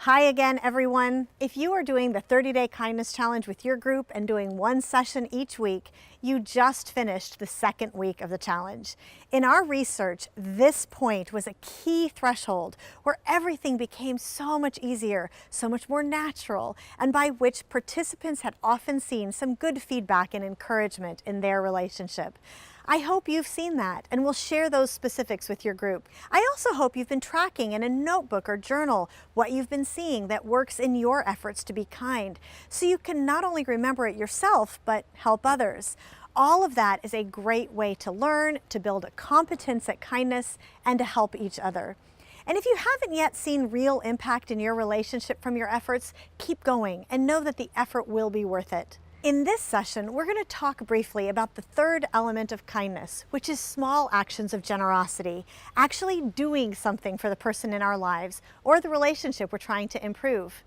Hi again, everyone. If you are doing the 30-day kindness challenge with your group and doing one session each week, you just finished the second week of the challenge. In our research, this point was a key threshold where everything became so much easier, so much more natural, and by which participants had often seen some good feedback and encouragement in their relationship. I hope you've seen that and will share those specifics with your group. I also hope you've been tracking in a notebook or journal what you've been seeing that works in your efforts to be kind, so you can not only remember it yourself, but help others. All of that is a great way to learn, to build a competence at kindness, and to help each other. And if you haven't yet seen real impact in your relationship from your efforts, keep going and know that the effort will be worth it. In this session, we're going to talk briefly about the third element of kindness, which is small actions of generosity, actually doing something for the person in our lives or the relationship we're trying to improve.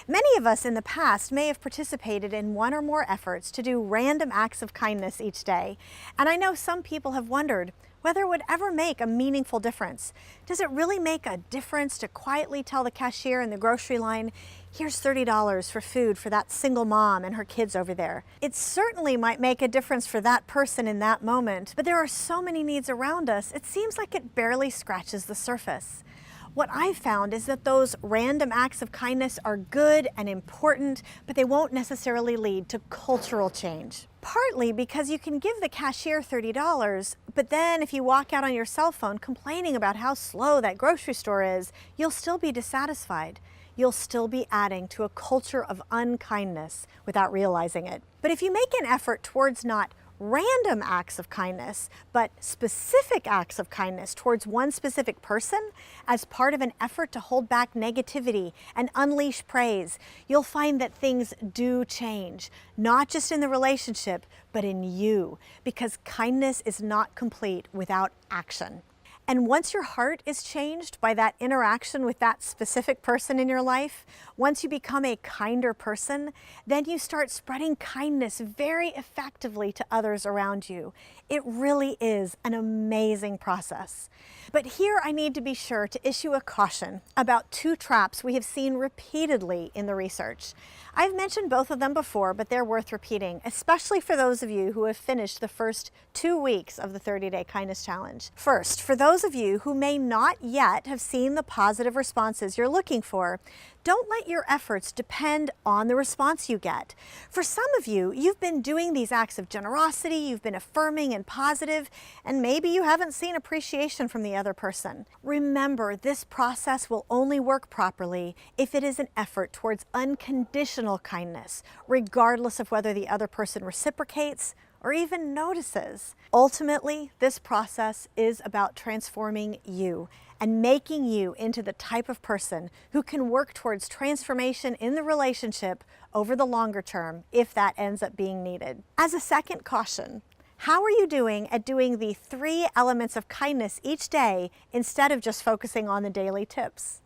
Many of us in the past may have participated in one or more efforts to do random acts of kindness each day, and I know some people have wondered whether it would ever make a meaningful difference. Does it really make a difference to quietly tell the cashier in the grocery line, "Here's $30 for food for that single mom and her kids over there"? It certainly might make a difference for that person in that moment, but there are so many needs around us, it seems like it barely scratches the surface. What I've found is that those random acts of kindness are good and important, but they won't necessarily lead to cultural change. Partly because you can give the cashier $30, but then if you walk out on your cell phone complaining about how slow that grocery store is, you'll still be dissatisfied. You'll still be adding to a culture of unkindness without realizing it. But if you make an effort towards not random acts of kindness, but specific acts of kindness towards one specific person as part of an effort to hold back negativity and unleash praise, you'll find that things do change, not just in the relationship, but in you, because kindness is not complete without action. And once your heart is changed by that interaction with that specific person in your life, once you become a kinder person, then you start spreading kindness very effectively to others around you. It really is an amazing process. But here I need to be sure to issue a caution about two traps we have seen repeatedly in the research. I've mentioned both of them before, but they're worth repeating, especially for those of you who have finished the first 2 weeks of the 30-day kindness challenge. First, for those of you who may not yet have seen the positive responses you're looking for, don't let your efforts depend on the response you get. For some of you, you've been doing these acts of generosity, you've been affirming and positive, and maybe you haven't seen appreciation from the other person. Remember, this process will only work properly if it is an effort towards unconditional kindness, regardless of whether the other person reciprocates or even notices. Ultimately, this process is about transforming you and making you into the type of person who can work towards transformation in the relationship over the longer term, if that ends up being needed. As a second caution, how are you doing at doing the 3 elements of kindness each day instead of just focusing on the daily tips?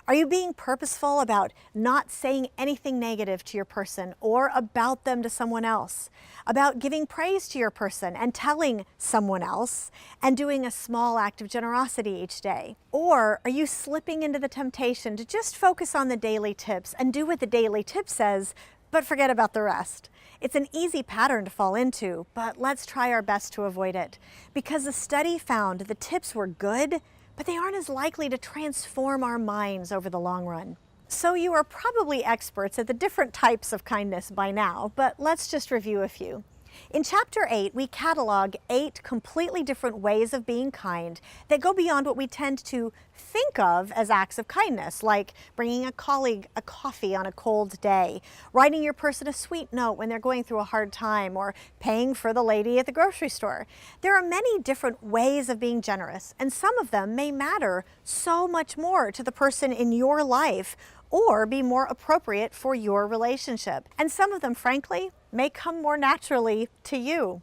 Are you being purposeful about not saying anything negative to your person or about them to someone else? About giving praise to your person and telling someone else and doing a small act of generosity each day? Or are you slipping into the temptation to just focus on the daily tips and do what the daily tip says, but forget about the rest? It's an easy pattern to fall into, but let's try our best to avoid it. Because the study found the tips were good, but they aren't as likely to transform our minds over the long run. So you are probably experts at the different types of kindness by now, but let's just review a few. In Chapter 8, we catalog 8 completely different ways of being kind that go beyond what we tend to think of as acts of kindness, like bringing a colleague a coffee on a cold day, writing your person a sweet note when they're going through a hard time, or paying for the lady at the grocery store. There are many different ways of being generous, and some of them may matter so much more to the person in your life or be more appropriate for your relationship. And some of them, frankly, may come more naturally to you.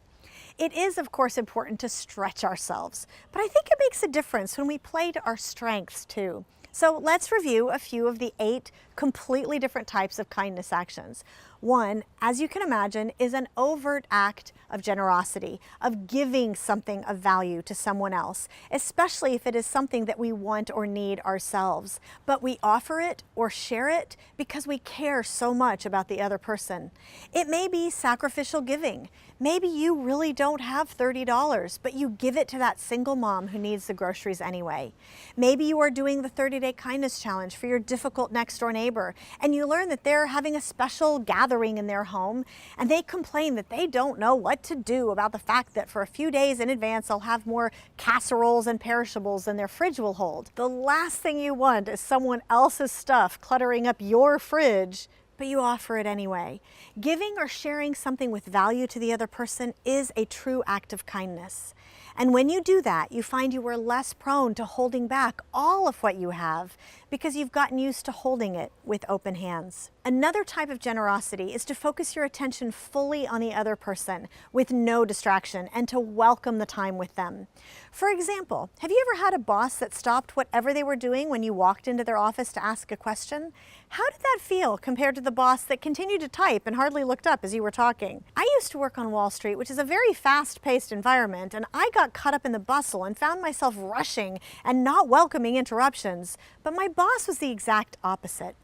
It is, of course, important to stretch ourselves, but I think it makes a difference when we play to our strengths too. So let's review a few of the 8 completely different types of kindness actions. One, as you can imagine, is an overt act of generosity, of giving something of value to someone else, especially if it is something that we want or need ourselves. But we offer it or share it because we care so much about the other person. It may be sacrificial giving. Maybe you really don't have $30, but you give it to that single mom who needs the groceries anyway. Maybe you are doing the 30-day kindness challenge for your difficult next door neighbor, and you learn that they're having a special gathering in their home, and they complain that they don't know what to do about the fact that for a few days in advance they'll have more casseroles and perishables than their fridge will hold. The last thing you want is someone else's stuff cluttering up your fridge, but you offer it anyway. Giving or sharing something with value to the other person is a true act of kindness. And when you do that, you find you are less prone to holding back all of what you have because you've gotten used to holding it with open hands. Another type of generosity is to focus your attention fully on the other person with no distraction and to welcome the time with them. For example, have you ever had a boss that stopped whatever they were doing when you walked into their office to ask a question? How did that feel compared to the boss that continued to type and hardly looked up as you were talking? I used to work on Wall Street, which is a very fast-paced environment, and I got caught up in the bustle and found myself rushing and not welcoming interruptions. But my boss was the exact opposite.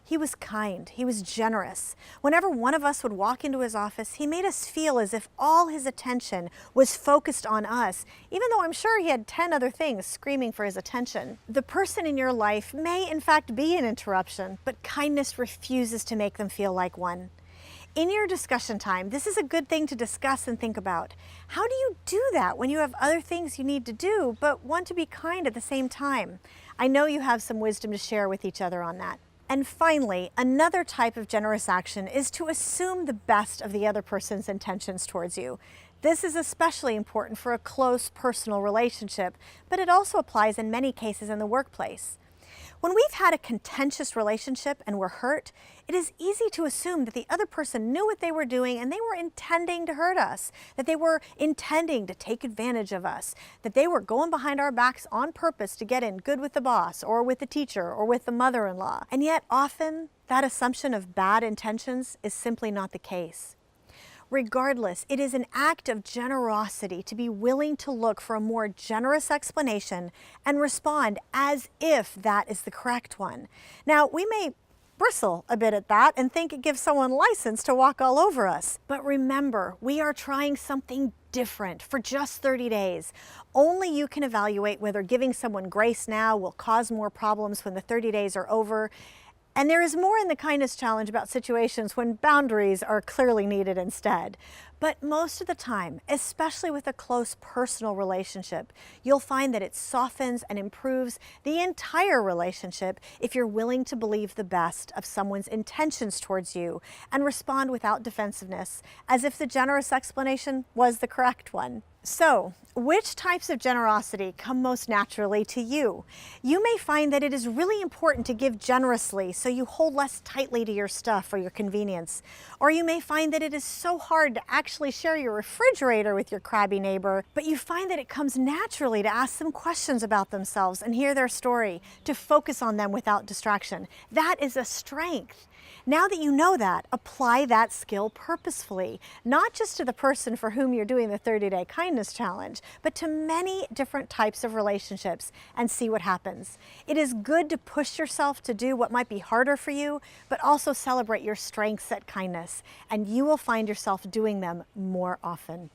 He was kind, he was generous. Whenever one of us would walk into his office, he made us feel as if all his attention was focused on us, even though I'm sure he had 10 other things screaming for his attention. The person in your life may in fact be an interruption, but kindness refuses to make them feel like one. In your discussion time, this is a good thing to discuss and think about. How do you do that when you have other things you need to do, but want to be kind at the same time? I know you have some wisdom to share with each other on that. And finally, another type of generous action is to assume the best of the other person's intentions towards you. This is especially important for a close personal relationship, but it also applies in many cases in the workplace. When we've had a contentious relationship and we're hurt, it is easy to assume that the other person knew what they were doing and they were intending to hurt us, that they were intending to take advantage of us, that they were going behind our backs on purpose to get in good with the boss or with the teacher or with the mother-in-law. And yet often that assumption of bad intentions is simply not the case. Regardless, it is an act of generosity to be willing to look for a more generous explanation and respond as if that is the correct one. Now, we may bristle a bit at that and think it gives someone license to walk all over us. But remember, we are trying something different for just 30 days. Only you can evaluate whether giving someone grace now will cause more problems when the 30 days are over. And there is more in the kindness challenge about situations when boundaries are clearly needed instead. But most of the time, especially with a close personal relationship, you'll find that it softens and improves the entire relationship if you're willing to believe the best of someone's intentions towards you and respond without defensiveness, as if the generous explanation was the correct one. So, which types of generosity come most naturally to you? You may find that it is really important to give generously so you hold less tightly to your stuff for your convenience. Or you may find that it is so hard to actually share your refrigerator with your crabby neighbor, but you find that it comes naturally to ask them questions about themselves and hear their story, to focus on them without distraction. That is a strength. Now that you know that, apply that skill purposefully, not just to the person for whom you're doing the 30-day kindness challenge, but to many different types of relationships and see what happens. It is good to push yourself to do what might be harder for you, but also celebrate your strengths at kindness, and you will find yourself doing them more often.